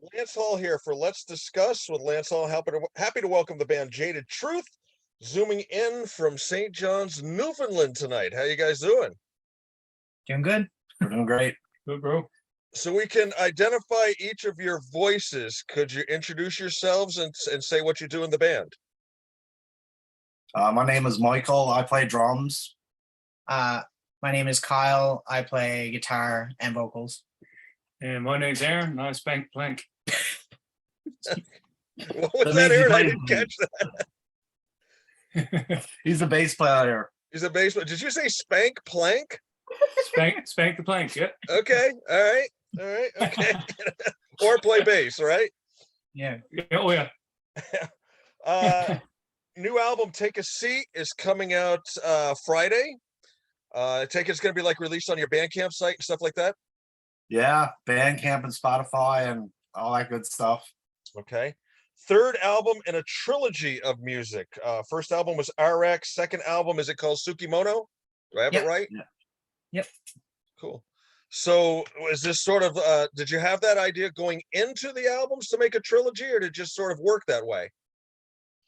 Lance Hall here for Let's Discuss with Lance Hall. Happy to welcome the band Jaded Truth, zooming in from St. John's, Newfoundland tonight. How you guys doing? Doing good. We're doing great. Good, bro. So we can identify each of your voices. Could you introduce yourselves and say what you do in the band? My name is Michael. I play drums. My name is Kyle. I play guitar and vocals. And my name's Aaron, and I spank plank. What was That that, means he Aaron? I plays didn't catch that. He's a bass player. He's a bassman. Did you say spank plank? Spank the plank, yeah. Okay. All right. Okay. Or play bass, right? Yeah. Oh, yeah. New album Take a Seat is coming out Friday. I take it's going to be like released on your Bandcamp site and stuff like that. Yeah, Bandcamp and Spotify and all that good stuff. Okay. Third album in a trilogy of music. First album was RX. Second album, is it called Sukimono? Do I have it right? Yeah. Yep. Cool. So is this sort of did you have that idea going into the albums to make a trilogy, or did it just sort of work that way?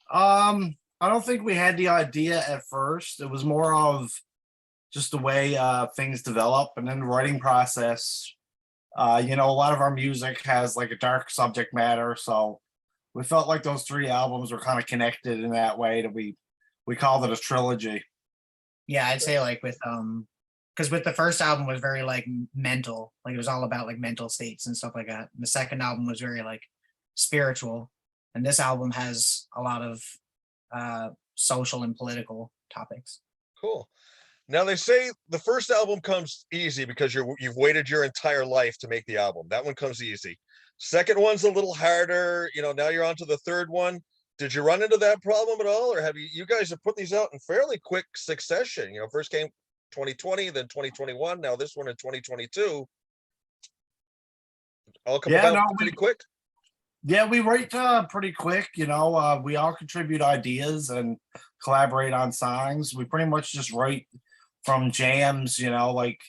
I don't think we had the idea at first. It was more of just the way things develop, and then the writing process. A lot of our music has like a dark subject matter, so we felt like those three albums were kind of connected in that way that we called it a trilogy. Yeah, I'd say like with because with the first album was very like mental, like it was all about like mental states and stuff like that. And the second album was very like spiritual, and this album has a lot of social and political topics. Cool. Now they say the first album comes easy because you've waited your entire life to make the album. That one comes easy. Second one's a little harder. Now you're on to the third one. Did you run into that problem at all, or have you guys have put these out in fairly quick succession? First came 2020, then 2021, now this one in 2022. All coming out pretty quick. Yeah, we write pretty quick. We all contribute ideas and collaborate on songs. We pretty much just write from jams, like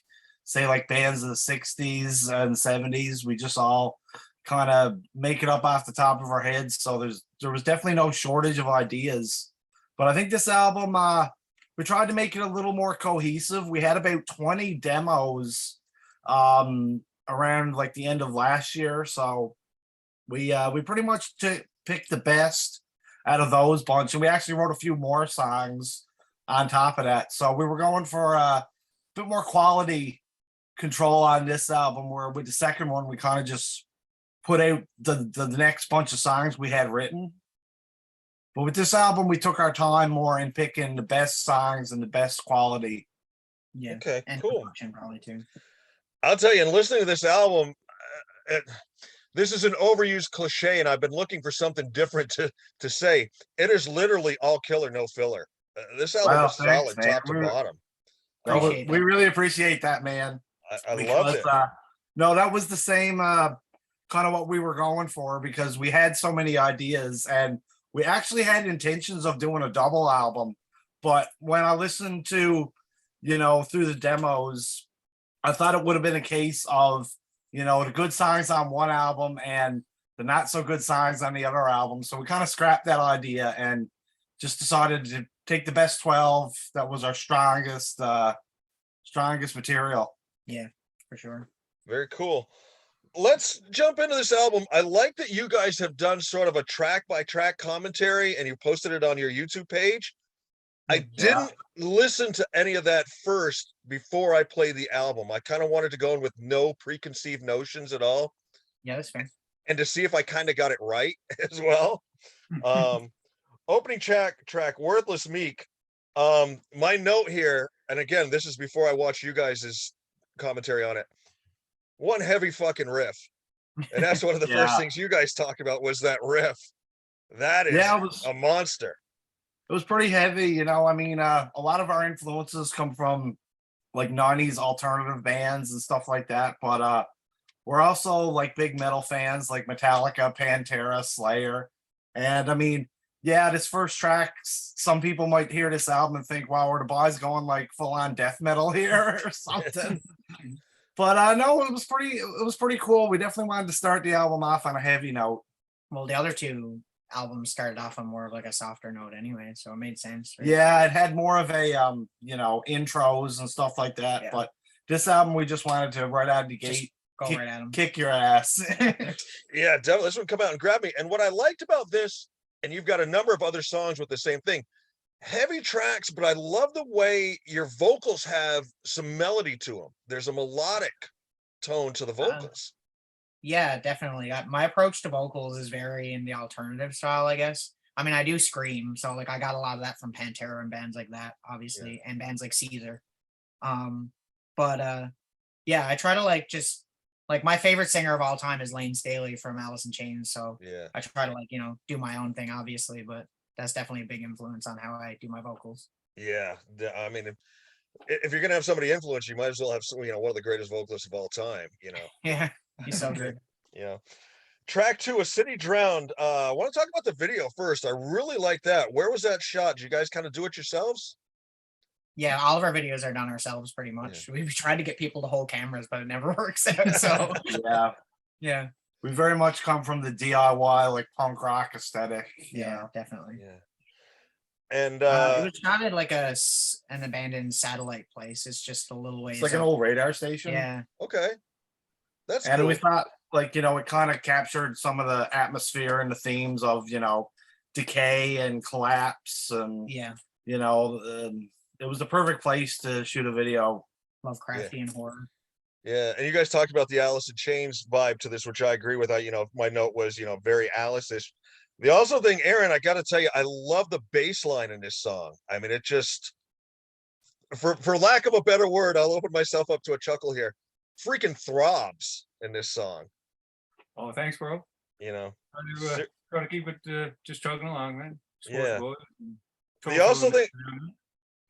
say like bands of the 60s and 70s. We just all kind of make it up off the top of our heads. So there was definitely no shortage of ideas. But I think this album, we tried to make it a little more cohesive. We had about 20 demos around like the end of last year. So we pretty much picked the best out of those bunch, and we actually wrote a few more songs on top of that. So we were going for a bit more quality control on this album, where with the second one we kind of just put out the next bunch of songs we had written. But with this album, we took our time more in picking the best songs and the best quality. Yeah. Okay, and cool. production probably too. I'll tell you, in listening to this album, this is an overused cliche, and I've been looking for something different to say. It is literally all killer, no filler. This album is solid, man. top to bottom. We really appreciate that, man. I love it. No, that was the same kind of what we were going for, because we had so many ideas, and we actually had intentions of doing a double album. But when I listened to, through the demos, I thought it would have been a case of, the good songs on one album and the not so good songs on the other album. So we kind of scrapped that idea and just decided to take the best 12 that was our strongest material. Yeah, for sure. Very cool. Let's jump into this album. I like that you guys have done sort of a track by track commentary, and you posted it on your YouTube page. I didn't listen to any of that first before I played the album. I kind of wanted to go in with no preconceived notions at all. Yeah, that's fair. And to see if I kind of got it right as well. Opening track, Worthless Meek. My note here, and again, this is before I watched you guys' commentary on it. One heavy fucking riff. And that's one of the first things you guys talked about was that riff. That is a monster. It was pretty heavy, a lot of our influences come from like 90s alternative bands and stuff like that. But we're also like big metal fans like Metallica, Pantera, Slayer. And this first track, some people might hear this album and think, wow, are the boys going like full on death metal here or something? But no, it was pretty cool. We definitely wanted to start the album off on a heavy note. Well, the other two albums started off on more of like a softer note anyway, so it made sense. Right? Yeah, it had more of a intros and stuff like that. Yeah. But this album, we just wanted to right out of the Just gate go kick, right at them. kick your ass. Yeah, definitely. This one come out and grab me. And what I liked about this, and you've got a number of other songs with the same thing, heavy tracks, but I love the way your vocals have some melody to them. There's a melodic tone to the vocals. Yeah, definitely. My approach to vocals is very in the alternative style, I guess. I mean, I do scream, so like I got a lot of that from Pantera and bands like that, obviously, and bands like Caesar. But yeah, I try to like just like my favorite singer of all time is Lane Staley from Alice in Chains, so Yeah. I try to like do my own thing, obviously, but that's definitely a big influence on how I do my vocals. Yeah. I mean, if you're gonna have somebody influence, you might as well have one of the greatest vocalists of all time. Yeah, he's so good. Yeah. Track 2, A City Drowned. I want to talk about the video first. I really like that. Where was that shot? Did you guys kind of do it yourselves? Yeah, all of our videos are done ourselves pretty much. We've tried to get people to hold cameras, but it never works out. So Yeah, yeah, we very much come from the DIY like punk rock aesthetic. yeah, definitely. Yeah. And It was shot at like an abandoned satellite place. It's just a little ways. It's like an up. old radar station. Yeah, okay. That's And cool. we thought, like, it kind of captured some of the atmosphere and the themes of, decay and collapse. And, yeah, it was the perfect place to shoot a video. Lovecraftian horror. Yeah, and you guys talked about the Alice in Chains vibe to this, which I agree with. My note was, very Alice-ish. The also thing, Aaron, I got to tell you, I love the bass line in this song. I mean, it just, for lack of a better word, I'll open myself up to a chuckle here. Freaking throbs in this song. Oh, thanks, bro. Try to keep it just chugging along, man. Yeah. The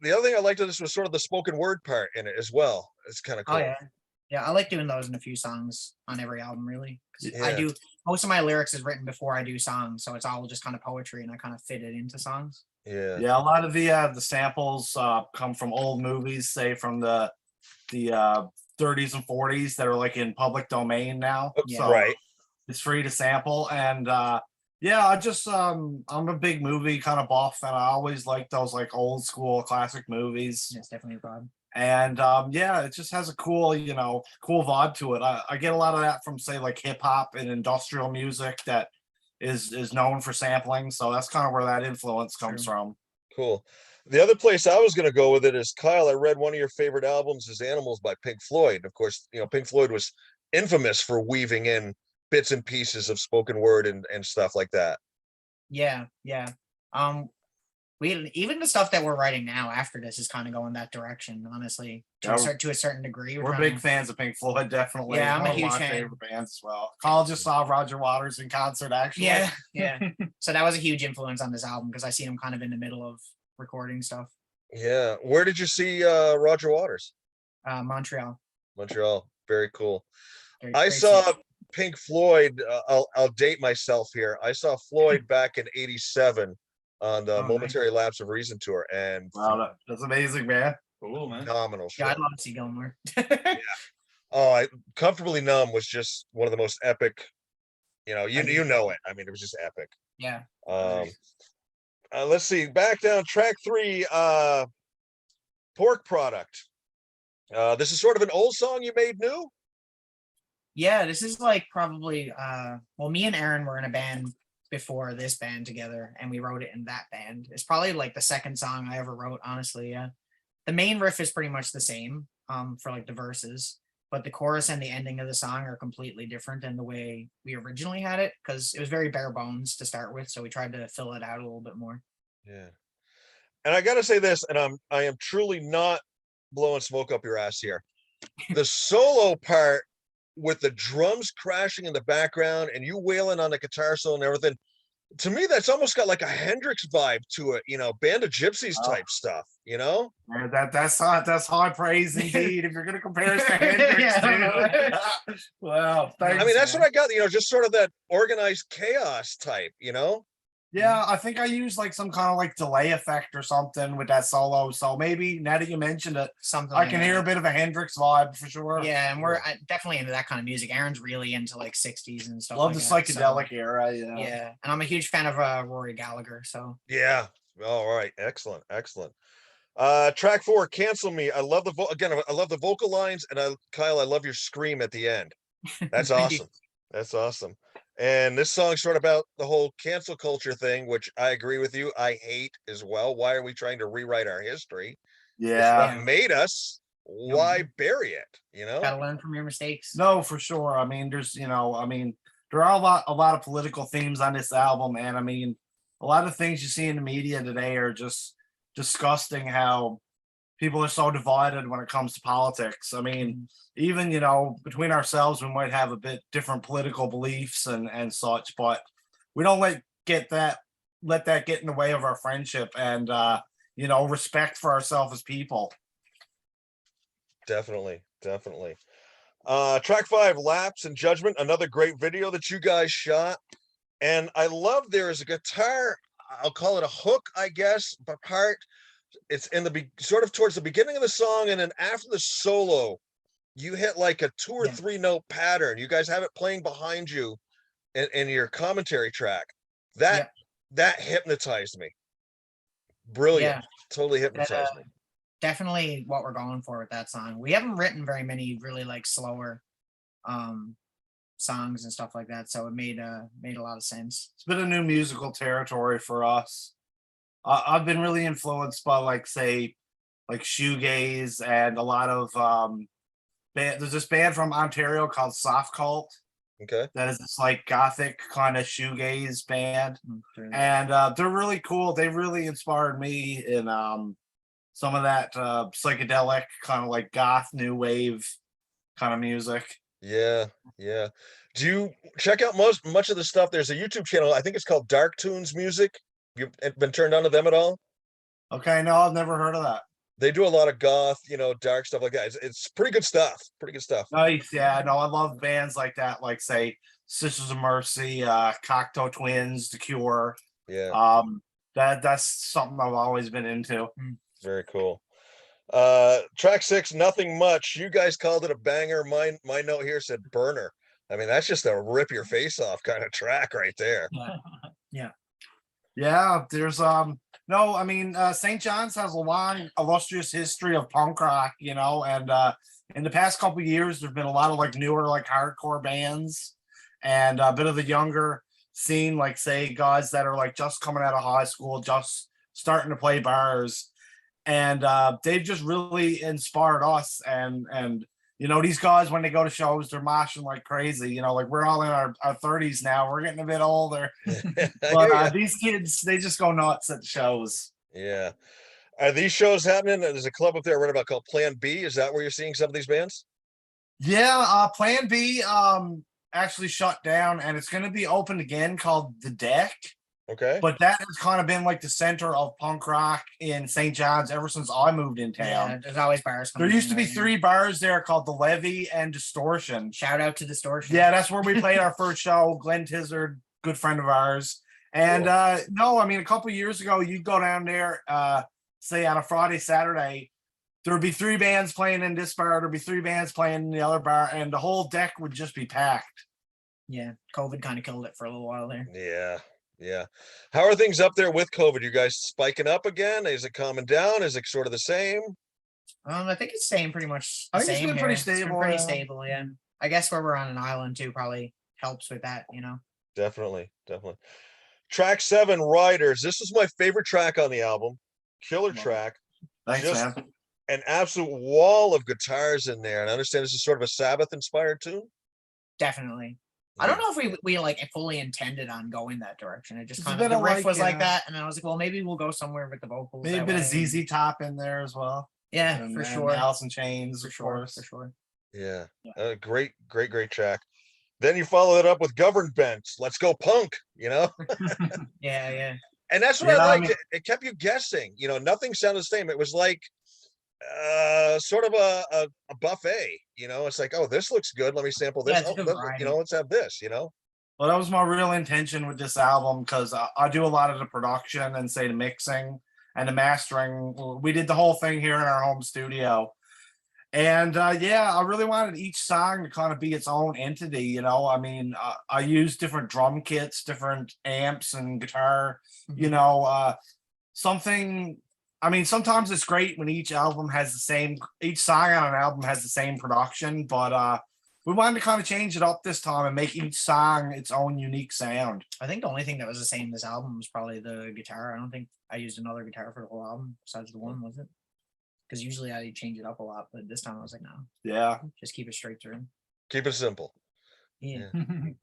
The other thing I liked of this was sort of the spoken word part in it as well. It's kind of cool. Oh yeah, I like doing those in a few songs on every album, really. 'Cause I Yeah. do most of my lyrics is written before I do songs, so it's all just kind of poetry, and I kind of fit it into songs. Yeah. Yeah, a lot of the samples come from old movies, say from the 30s and 40s that are like in public domain now. Yeah. So Right. it's free to sample. And yeah, I just I'm a big movie kind of buff, and I always like those like old school classic movies. It's definitely a vibe. And yeah, it just has a cool vibe to it. I get a lot of that from say like hip hop and industrial music that is known for sampling. So that's kind of where that influence comes from. Cool. The other place I was going to go with it is, Kyle, I read one of your favorite albums is Animals by Pink Floyd. Of course, Pink Floyd was infamous for weaving in bits and pieces of spoken word and stuff like that. Yeah. We even the stuff that we're writing now after this is kind of going that direction, honestly, Yeah, to a certain degree. We're big fans of Pink Floyd, definitely. Yeah, I'm a One of huge my fan. favorite bands as well. Carl just saw Roger Waters in concert, actually. Yeah. So that was a huge influence on this album because I see him kind of in the middle of recording stuff. Yeah. Where did you see Roger Waters? Montreal. Montreal. Very cool. Great- I great saw scene. Pink Floyd. I'll date myself here. I saw Floyd back in '87 on the Oh, nice. Momentary Lapse of Reason tour, and Wow, that's amazing, man. Cool, man. phenomenal show. Yeah, I'd love to see Gilmore. Oh, Comfortably Numb was just one of the most epic. You know it. I mean, it was just epic. Yeah. Let's see. Back down track 3. Pork Product. This is sort of an old song you made new. Yeah, this is like probably well, me and Aaron were in a band before this band together, and we wrote it in that band. It's probably like the second song I ever wrote, honestly. Yeah. The main riff is pretty much the same for like the verses, but the chorus and the ending of the song are completely different than the way we originally had it, because it was very bare bones to start with, so we tried to fill it out a little bit more. Yeah. And I gotta say this, and I am truly not blowing smoke up your ass here. The solo part with the drums crashing in the background and you wailing on the guitar solo and everything, to me that's almost got like a Hendrix vibe to it, Band of Gypsies type stuff, Man, that's high praise indeed. If you're gonna compare us to Hendrix, Yeah. dude. Wow, thanks, I mean, that's man. what I got, just sort of that organized chaos type. Yeah, I think I used like some kind of like delay effect or something with that solo. So maybe now that you mentioned it, Something I like can hear a that. bit of a Hendrix vibe for sure. Yeah, and we're definitely into that kind of music. Aaron's really into like 60s and stuff Love like the that. So, psychedelic era. Yeah. yeah, and I'm a huge fan of Rory Gallagher. So Yeah. All right. Excellent. Excellent. Track 4, Cancel Me. I love again, I love the vocal lines, and Kyle, I love your scream at the end. That's Thank you. awesome. That's awesome. And this song's sort of about the whole cancel culture thing, which I agree with you. I hate as well. Why are we trying to rewrite our history? It's Yeah. what Yeah. made us. Why bury it? You know? Gotta learn from your mistakes. No, for sure. I mean, there's, I mean, there are a lot of political themes on this album, and I mean, a lot of things you see in the media today are just disgusting. How people are so divided when it comes to politics. I mean, even between ourselves, we might have a bit different political beliefs and such, but we don't let that get in the way of our friendship and respect for ourselves as people. Definitely. Definitely. Track 5, Lapse and Judgment, another great video that you guys shot. And I love there is a guitar, I'll call it a hook, I guess, but part. It's in the sort of towards the beginning of the song, and then after the solo, you hit like a 2 or 3 note pattern. You guys have it playing behind you in your commentary track. That hypnotized me. Brilliant. Yeah. Totally hypnotized me. Definitely what we're going for with that song. We haven't written very many really like slower songs and stuff like that, so it made a lot of sense. It's been a new musical territory for us. I've been really influenced by like shoegaze and a lot of there's this band from Ontario called Soft Cult. Okay. That is this like gothic kind of shoegaze band. And they're really cool. They really inspired me in some of that psychedelic kind of like goth new wave kind of music. Yeah. Yeah. Do you check out much of the stuff? There's a YouTube channel, I think it's called Dark Tunes Music. You've been turned on to them at all? Okay, no, I've never heard of that. They do a lot of goth, dark stuff like that. It's pretty good stuff. Pretty good stuff. Nice. Yeah, no, I love bands like that, like say Sisters of Mercy, Cocteau Twins, The Cure. Yeah. That's something I've always been into. Very cool. Track 6, Nothing Much. You guys called it a banger. My note here said burner. I mean, that's just a rip your face off kind of track right there. Yeah, there's no, I mean, St. John's has a long illustrious history of punk rock, and in the past couple of years there've been a lot of like newer like hardcore bands and a bit of the younger scene, like say guys that are like just coming out of high school, just starting to play bars, and they've just really inspired us. And these guys, when they go to shows, they're moshing like crazy. Like we're all in our 30s now. We're getting a bit older. But these kids, they just go nuts at the shows. Yeah. Are these shows happening? There's a club up there I read about called Plan B. Is that where you're seeing some of these bands? Yeah, Plan B actually shut down, and it's going to be opened again called The Deck. Okay. But that has kind of been like the center of punk rock in St. John's ever since I moved in town. Yeah, there's always bars. There used to be 3 bars there called The Levy and Distortion. Shout out to Distortion. Yeah, that's where we played our first show. Glenn Tizard, good friend of ours. And no, I mean, a couple years ago, you'd go down there, say on a Friday, Saturday, there would be 3 bands playing in this bar, there'd be 3 bands playing in the other bar, and the whole deck would just be packed. Yeah, COVID kind of killed it for a little while there. Yeah. Yeah. How are things up there with COVID? You guys spiking up again? Is it calming down? Is it sort of the same? I think it's staying pretty much the I think it's same been here. pretty It's been stable, pretty yeah. stable, yeah. I guess where we're on an island too probably helps with that, Definitely. Definitely. Track 7, Riders. This is my favorite track on the album. Killer track. Thanks, Just man. an absolute wall of guitars in there. And I understand this is sort of a Sabbath inspired tune. Definitely. I don't know if we like fully intended on going that direction. It just It's a kind bit of the of riff like, was like that, and I was like, well, maybe we'll go somewhere with the vocals. Maybe a that bit of way. ZZ Top in there as well. Yeah, And for and sure. Alice in Chains, For of sure. course. For sure. Yeah. Great track. Then you follow it up with Govern Bent. Let's go punk, Yeah, yeah. And that's what Yeah, I I liked. mean- It kept you guessing. Nothing sounded the same. It was like sort of a buffet. It's like, oh, this looks good. Let me sample this. Yeah, it's a good variety. Let's have this. Well, that was my real intention with this album because I do a lot of the production and say the mixing and the mastering. We did the whole thing here in our home studio. And yeah, I really wanted each song to kind of be its own entity. You know, I mean, I use different drum kits, different amps and guitar, you know, something. I mean, sometimes it's great when each song on an album has the same production, but we wanted to kind of change it up this time and make each song its own unique sound. I think the only thing that was the same this album was probably the guitar. I don't think I used another guitar for the whole album besides the one, was it? Because usually I change it up a lot, but this time I was like, no, Yeah. just keep it straight through. Keep it simple. Yeah.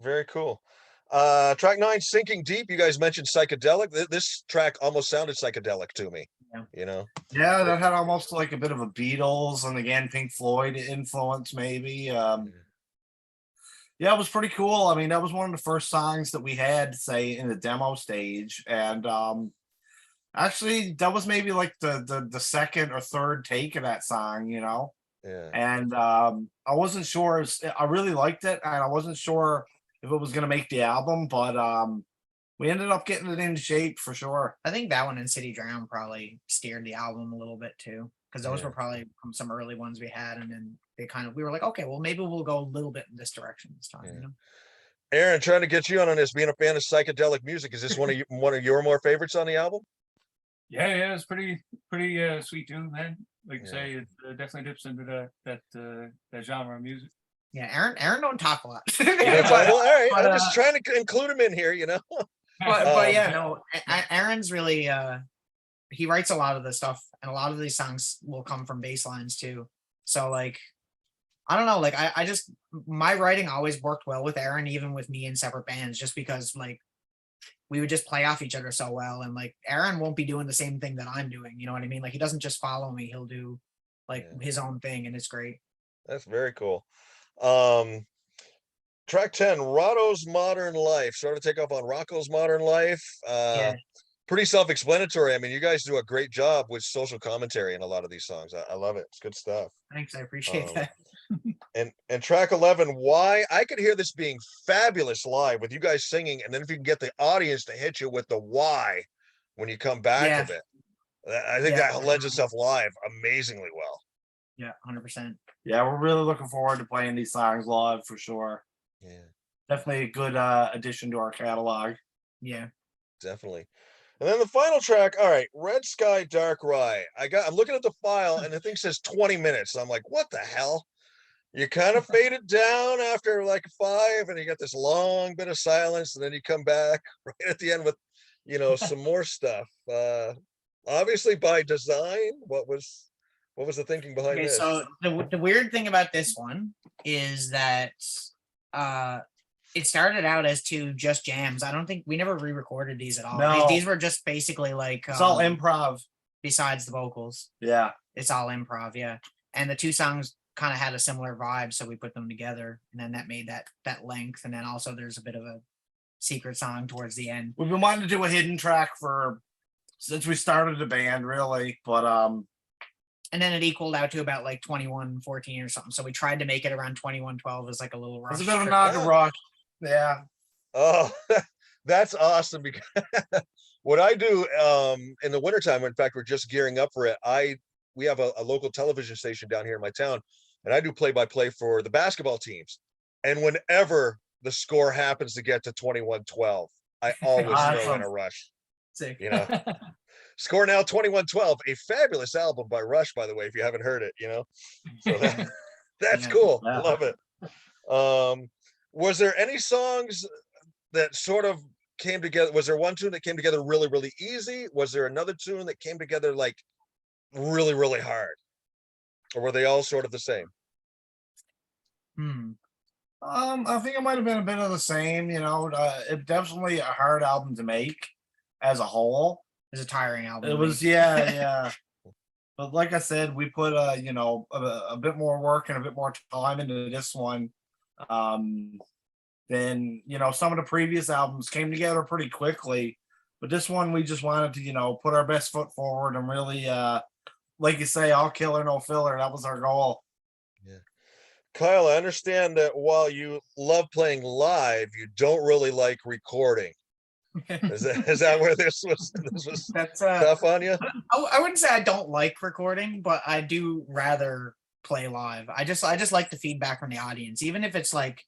Very cool. Track 9, Sinking Deep. You guys mentioned psychedelic. This track almost sounded psychedelic to me. Yeah. You know? Yeah, that had almost like a bit of a Beatles and again Pink Floyd influence, maybe. Yeah, it was pretty cool. I mean, that was one of the first songs that we had, say, in the demo stage. And actually that was maybe like the second or third take of that song, you know. Yeah. And I wasn't sure. I really liked it, and I wasn't sure if it was gonna make the album, but we ended up getting it into shape for sure. I think that one and City Drown probably steered the album a little bit too, because those were probably from some early ones we had, and then we were like, okay, well maybe we'll go a little bit in this direction this time. You know? Aaron, trying to get you on this, being a fan of psychedelic music, is this one of your more favorites on the album? Yeah, it's pretty sweet tune, man. Like you say, it definitely dips into that genre of music. Yeah, Aaron don't talk a lot. All right, I'm just trying to include him in here, you know. but yeah, no, Aaron's really he writes a lot of the stuff, and a lot of these songs will come from bass lines too. So like, I don't know, like I just, my writing always worked well with Aaron, even with me in separate bands, just because like we would just play off each other so well. And like Aaron won't be doing the same thing that I'm doing, you know what I mean? Like he doesn't just follow me, he'll do like his own thing, and it's great. That's very cool. Track 10, Rotto's Modern Life. Sort of take off on Rocco's Modern Life. Pretty self-explanatory. I mean, you guys do a great job with social commentary in a lot of these songs. I love it. It's good stuff. Thanks, I appreciate that. And track 11, Why. I could hear this being fabulous live with you guys singing, and then if you can get the audience to hit you with the why when you come back of it, I think that lends itself live amazingly well. Yeah, 100%. Yeah, we're really looking forward to playing these songs live for sure. Yeah, definitely a good addition to our catalog. Yeah, definitely. And then the final track, all right, Red Sky, Dark Rye. I'm looking at the file and the thing says 20 minutes. I'm like, what the hell? You kind of fade it down after like 5, and you got this long bit of silence, and then you come back right at the end with, you know, some more stuff. Obviously by design. What was the thinking behind this? So the weird thing about this one is that it started out as 2 just jams. I don't think we never re-recorded these at all. No. These were just basically like it's all improv. Besides the vocals. Yeah. It's all improv, yeah. And the 2 songs kind of had a similar vibe, so we put them together, and then that made that length. And then also there's a bit of a secret song towards the end. We've been wanting to do a hidden track since we started the band, really, but and then it equaled out to about like 21:14 or something. So we tried to make it around 21:12 as like a little rush. It's a bit of a nod to Rush. Yeah. Oh, that's awesome, because what I do in the wintertime, in fact, we're just gearing up for it. We have a local television station down here in my town, and I do play-by-play for the basketball teams. And whenever the score happens to get to 21-12, I always throw in a Rush. Sick. You know, score now 21-12, a fabulous album by Rush, by the way, if you haven't heard it, you know. So that's cool. I love it. Was there any songs that sort of came together? Was there one tune that came together really, really easy? Was there another tune that came together like really, really hard? Or were they all sort of the same? I think it might have been a bit of the same, you know. It definitely a hard album to make as a whole. It was a tiring album. It was, yeah. But like I said, we put you know, a bit more work and a bit more time into this one. Then, you know, some of the previous albums came together pretty quickly, but this one we just wanted to, you know, put our best foot forward and really like you say, all killer, no filler. That was our goal. Yeah. Kyle, I understand that while you love playing live, you don't really like recording. Is that where this was That's tough on you? I wouldn't say I don't like recording, but I do rather play live. I just like the feedback from the audience, even if it's like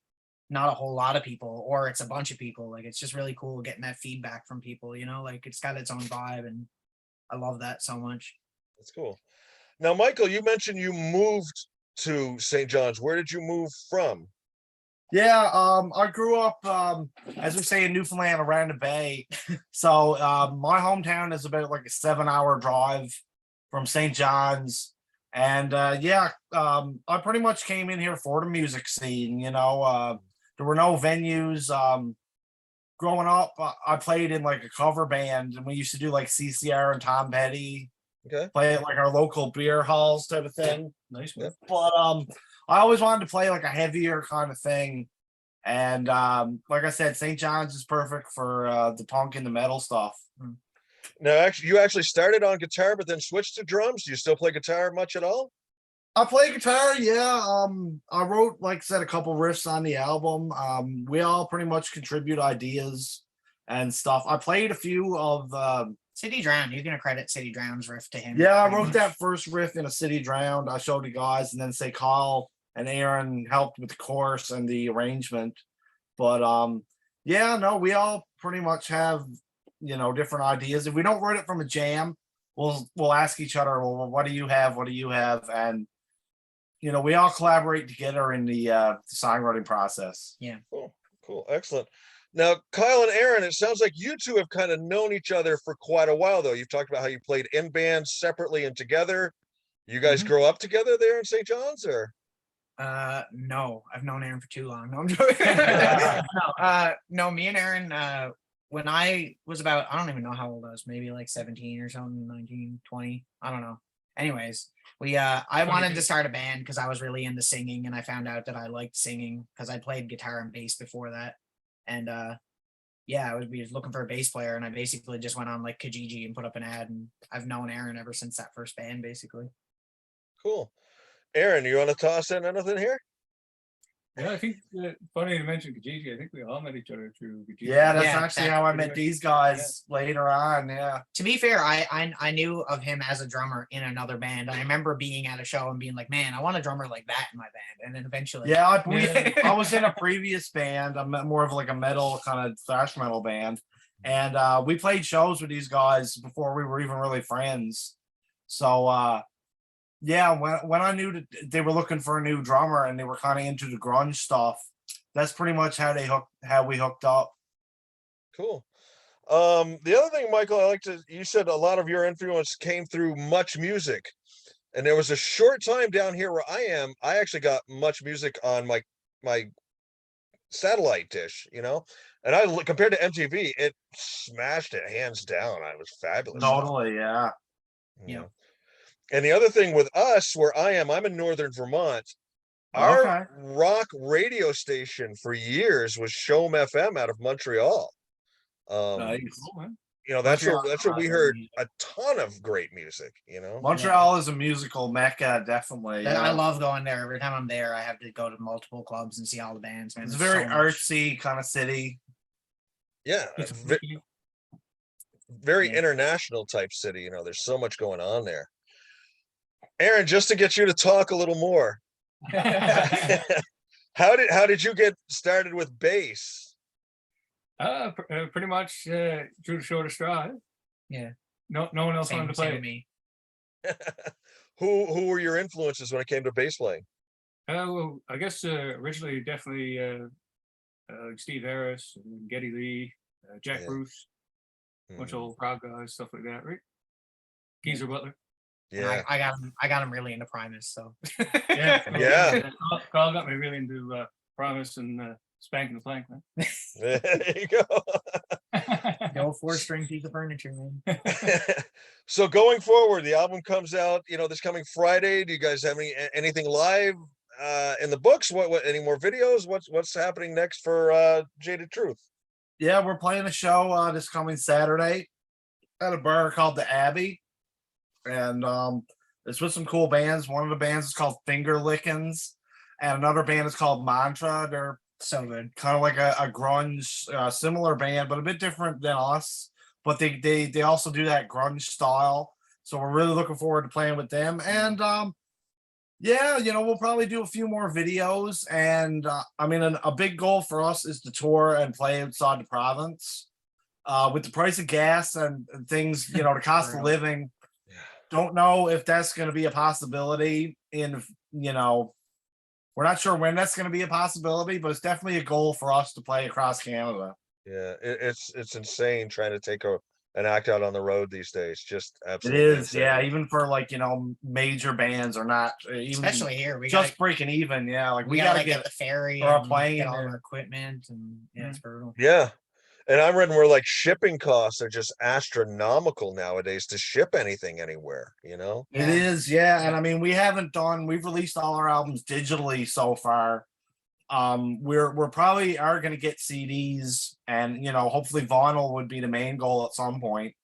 not a whole lot of people or it's a bunch of people. Like it's just really cool getting that feedback from people, you know, like it's got its own vibe and I love that so much. That's cool. Now, Michael, you mentioned you moved to St. John's. Where did you move from? Yeah, I grew up, as we say in Newfoundland, around the bay. So my hometown is about like a 7-hour drive from St. John's, and yeah, I pretty much came in here for the music scene. You know, there were no venues. Growing up, I played in like a cover band, and we used to do like CCR and Tom Petty, Okay. play at like our local beer halls type of thing. Nice Yeah. one. But I always wanted to play like a heavier kind of thing. And like I said, St. John's is perfect for the punk and the metal stuff. Now, actually, you actually started on guitar, but then switched to drums. Do you still play guitar much at all? I play guitar, yeah. I wrote, like I said, a couple riffs on the album. We all pretty much contribute ideas and stuff. I played a few of City Drown, you can credit City Drown's riff to him. yeah, I pretty wrote much. that first riff in A City Drowned. I showed the guys, and then say Kyle and Aaron helped with the chorus and the arrangement. But yeah, no, we all pretty much have, you know, different ideas. If we don't write it from a jam, we'll ask each other, well, what do you have? What do you have? And you know, we all collaborate together in the songwriting process. Cool, excellent. Now, Kyle and Aaron, it sounds like you two have kind of known each other for quite a while, though. You've talked about how you played in bands separately and together. You guys Mhm. grow up together there in St. John's, or? No, I've known Aaron for too long. No, I'm joking. No, me and Aaron, when I was about, I don't even know how old I was, maybe like 17 or something, 19, 20. I don't know. Anyways, I wanted to start a band because I was really into singing and I found out that I liked singing because I played guitar and bass before that. And yeah, we was looking for a bass player and I basically just went on like Kijiji and put up an ad and I've known Aaron ever since that first band, basically. Cool. Aaron, you want to toss in anything here? Yeah, I think funny you mentioned Kijiji. I think we all met each other through Kijiji. Yeah, that's Yeah, actually that- how I pretty met much. these guys later on. Yeah. To be fair, I knew of him as a drummer in another band. I remember being at a show and being like, man, I want a drummer like that in my band. And then eventually, Yeah, Yeah. I was in a previous band. I'm more of like a metal kind of thrash metal band, and we played shows with these guys before we were even really friends. So yeah, when I knew that they were looking for a new drummer and they were kind of into the grunge stuff, that's pretty much how we hooked up. Cool. The other thing, Michael, you said a lot of your influence came through Much Music. And there was a short time down here where I am, I actually got Much Music on my satellite dish, you know, and compared to MTV, it smashed it hands down. I was fabulous. stuff, Totally, yeah. you Yeah. know. And the other thing with us, where I'm in northern Vermont. Our Okay. rock radio station for years was Showem FM out of Montreal. Nice. Cool, man. You know, that's where Montreal, we heard a ton of great music, you know. Montreal is a musical mecca, definitely. I Yeah. love going there. Every time I'm there, I have to go to multiple clubs and see all the bands. Man, It's a There's very so much. artsy kind of city. Yeah, It's very Yeah. international type city, you know, there's so much going on there. Aaron, just to get you to talk a little more. How did you get started with bass? pretty much through the shortest straw. Yeah. No one else wanted to Same play with it. me. Who were your influences when it came to bass playing? Well, I guess originally definitely like Steve Harris, and Geddy Lee, Jack Yeah. Bruce, bunch of Mhm. old prog guys, stuff like that, right? Geezer Butler. And Yeah, I got him really into Primus. So Yeah, Yeah. Carl got me really into Promise and Spanking the Plank, man. there you go. no 4-string piece of furniture, man. So going forward, the album comes out, you know, this coming Friday. Do you guys have anything live in the books? What any more videos? What's happening next for Jaded Truth? Yeah, we're playing a show this coming Saturday at a bar called the Abbey, and it's with some cool bands. One of the bands is called Finger Lickins, and another band is called Mantra. They're So good. kind of like a grunge, similar band, but a bit different than us. But they also do that grunge style. So we're really looking forward to playing with them. And yeah, we'll probably do a few more videos. And I mean, a big goal for us is to tour and play outside the province. With the price of gas and things, the cost of Brutal. living, don't know if that's going to be a possibility we're not sure when that's going to be a possibility, but it's definitely a goal for us to play across Canada. Yeah, it's insane trying to take an act out on the road these days. Just It absolutely is, insane. yeah. Even for major bands are not even Especially here, we just got breaking even. Yeah, like we we gotta gotta get get the ferry or a and plane get all or- our equipment, and yeah, it's brutal. Yeah. And I'm reading where like shipping costs are just astronomical nowadays to ship anything anywhere, It Yeah. is, yeah. And I mean, we've released all our albums digitally so far. We're probably are going to get CDs, and hopefully vinyl would be the main goal at some point.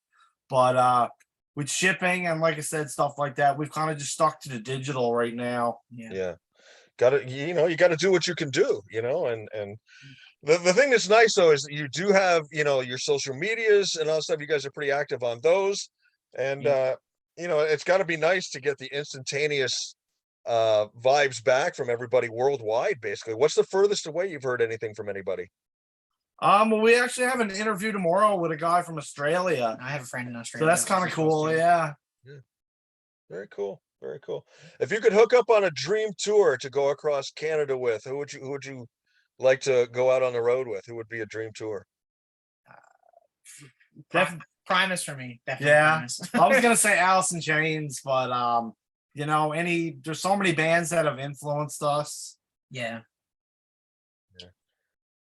But with shipping and like I said, stuff like that, we've kind of just stuck to the digital right now. Yeah. Yeah. You got to do what you can do, and the thing that's nice though is that you do have, your social medias and all that stuff. You guys are pretty active on those. And it's got to be nice to get the instantaneous vibes back from everybody worldwide, basically. What's the furthest away you've heard anything from anybody? Well, we actually have an interview tomorrow with a guy from Australia. I have a friend in So Australia. that's kind of cool, yeah. Very cool. Very cool. If you could hook up on a dream tour to go across Canada with, who would you like to go out on the road with? Who would be a dream tour? Primus for me, definitely. Yeah. Primus. I was gonna say Alice in Chains, but there's so many bands that have influenced us. Yeah.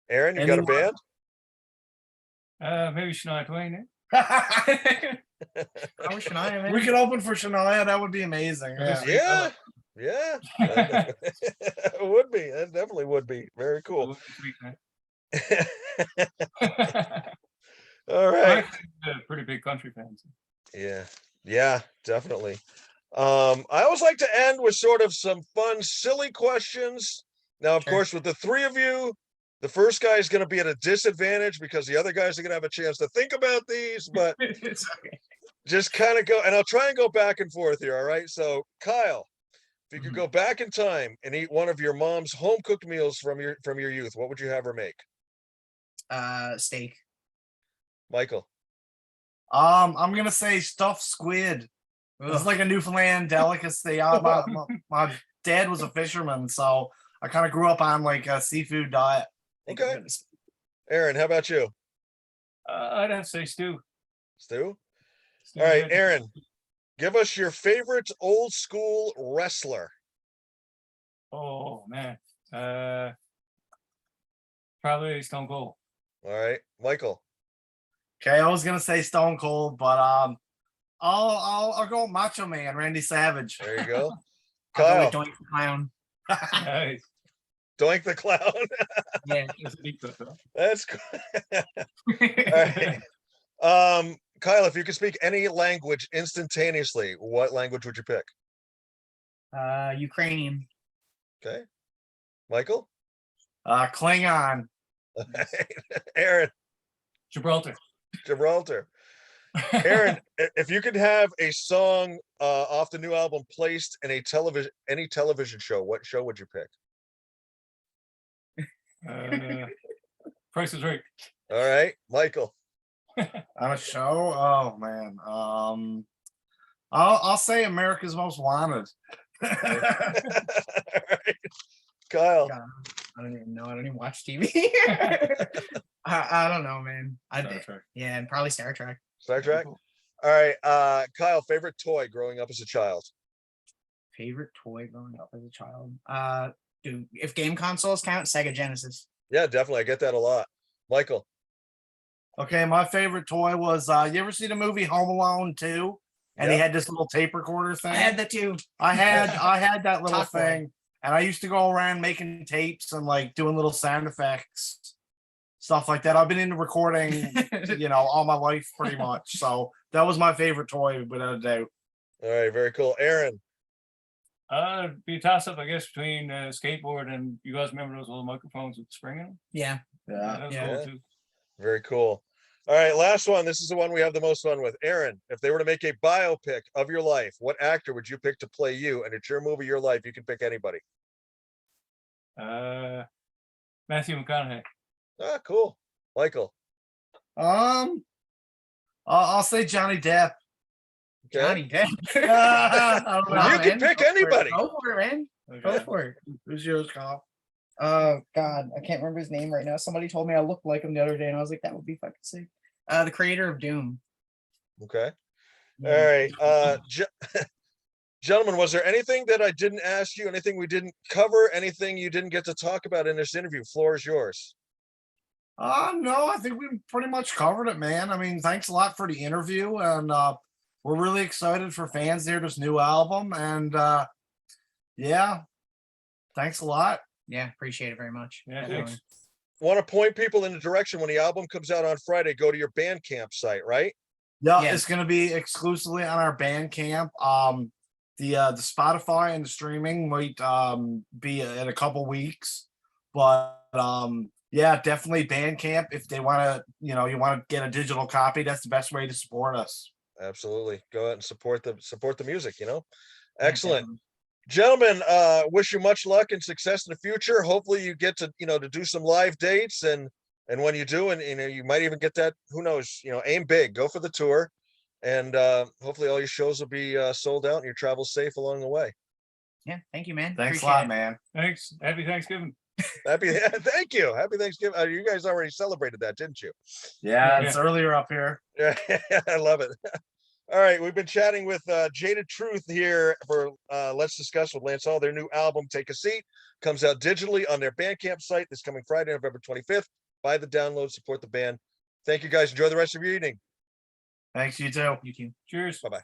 Aaron, you got a Anyone? band? Maybe Shania Twain. Oh, Shania, man. We could open for Shania. That would be amazing. Yeah. Yeah. It would be. It definitely would be. Very cool. All right. Pretty big country fans. Yeah, definitely. I always like to end with sort of some fun, silly questions. Now, of Sure. course, with the three of you, the first guy is going to be at a disadvantage because the other guys are going to have a chance to think about these, but It's okay. just kind of go, and I'll try and go back and forth here. All right. So, Kyle, if you could go back in time and eat one of your mom's home cooked meals from your youth, what would you have her make? Steak. Michael. I'm gonna say stuffed squid. It's Ugh. like a Newfoundland delicacy. My dad was a fisherman, so I kind of grew up on like a seafood diet. Thank Okay. goodness. Aaron, how about you? I'd have to say Stu. Stu? Stu All right, Jaded. Aaron, give us your favorite old school wrestler. Oh man. Probably Stone Cold. All right, Michael. Okay, I was gonna say Stone Cold, but I'll go with Macho Man, Randy Savage. There you go. I'll Kyle, go with Doink the Clown. Nice. Doink the Clown. Yeah. It's a deep cut, though. That's cool. All right. Kyle, if you could speak any language instantaneously, what language would you pick? Ukrainian. Okay. Michael? Klingon. Aaron, Gibraltar. Gibraltar. Aaron, if you could have a song off the new album placed in any television show, what show would you pick? Price is Right. All right, Michael. On a show? Oh man. I'll say America's Most Wanted. All right. Kyle. God, I don't even know. I don't even watch TV. I don't know, man. Star Trek. Yeah, and probably Star Trek. Star Trek. All right. Kyle, favorite toy growing up as a child? Favorite toy growing up as a child? Dude, if game consoles count, Sega Genesis. Yeah, definitely. I get that a lot. Michael. Okay, my favorite toy was you ever see the movie Home Alone 2? And he Yep. had this little tape recorder thing. I had that too. I had that little Talk boy. thing, and I used to go around making tapes and like doing little sound effects, stuff like that. I've been into recording, all my life pretty much. So that was my favorite toy without a doubt. All right, very cool. Aaron. Be a toss up, I guess, between skateboard and you guys remember those little microphones with the spring in them? Yeah. Yeah. That was Yeah. cool Yeah. too. Very cool. All right, last one. This is the one we have the most fun with. Aaron, if they were to make a biopic of your life, what actor would you pick to play you? And it's your movie, your life. You can pick anybody. Matthew McConaughey. Ah, cool. Michael. I'll say Johnny Depp. Okay. Johnny Depp. I don't Well, you know. can pick anybody. Go for it, man. Go Okay. for it. Who's yours, Kyle? Oh God, I can't remember his name right now. Somebody told me I looked like him the other day, and I was like, that would be fucking sick. The creator of Doom. Okay. Yeah. All right. Gentlemen, was there anything that I didn't ask you? Anything we didn't cover? Anything you didn't get to talk about in this interview? Floor is yours. No, I think we pretty much covered it, man. I mean, thanks a lot for the interview, and we're really excited for fans to hear this new album. And yeah, thanks a lot. Yeah, appreciate it very much. Yeah, Definitely. thanks. Want to point people in the direction when the album comes out on Friday, go to your Bandcamp site, right? Yeah, Yeah. it's gonna be exclusively on our Bandcamp. The Spotify and the streaming might be in a couple weeks, but yeah, definitely Bandcamp. If they want to, you want to get a digital copy, that's the best way to support us. Absolutely. Go out and support the music, Yeah, Excellent. definitely. Gentlemen, wish you much luck and success in the future. Hopefully you get to, to do some live dates, and when you do, and you might even get that, who knows, aim big, go for the tour, and hopefully all your shows will be sold out and your travel safe along the way. Yeah, thank you, man. Thanks Appreciate a lot, it. man. Thanks. Happy Thanksgiving. Thank you. Happy Thanksgiving. You guys already celebrated that, didn't you? Yeah, Yeah. it's earlier up here. Yeah, I love it. All right, we've been chatting with Jaded Truth here for Let's Discuss with Lance Hall. Their new album, Take a Seat, comes out digitally on their Bandcamp site this coming Friday, November 25th. Buy the download, support the band. Thank you, guys. Enjoy the rest of your evening. Thanks, you too. You too. Cheers. Bye-bye.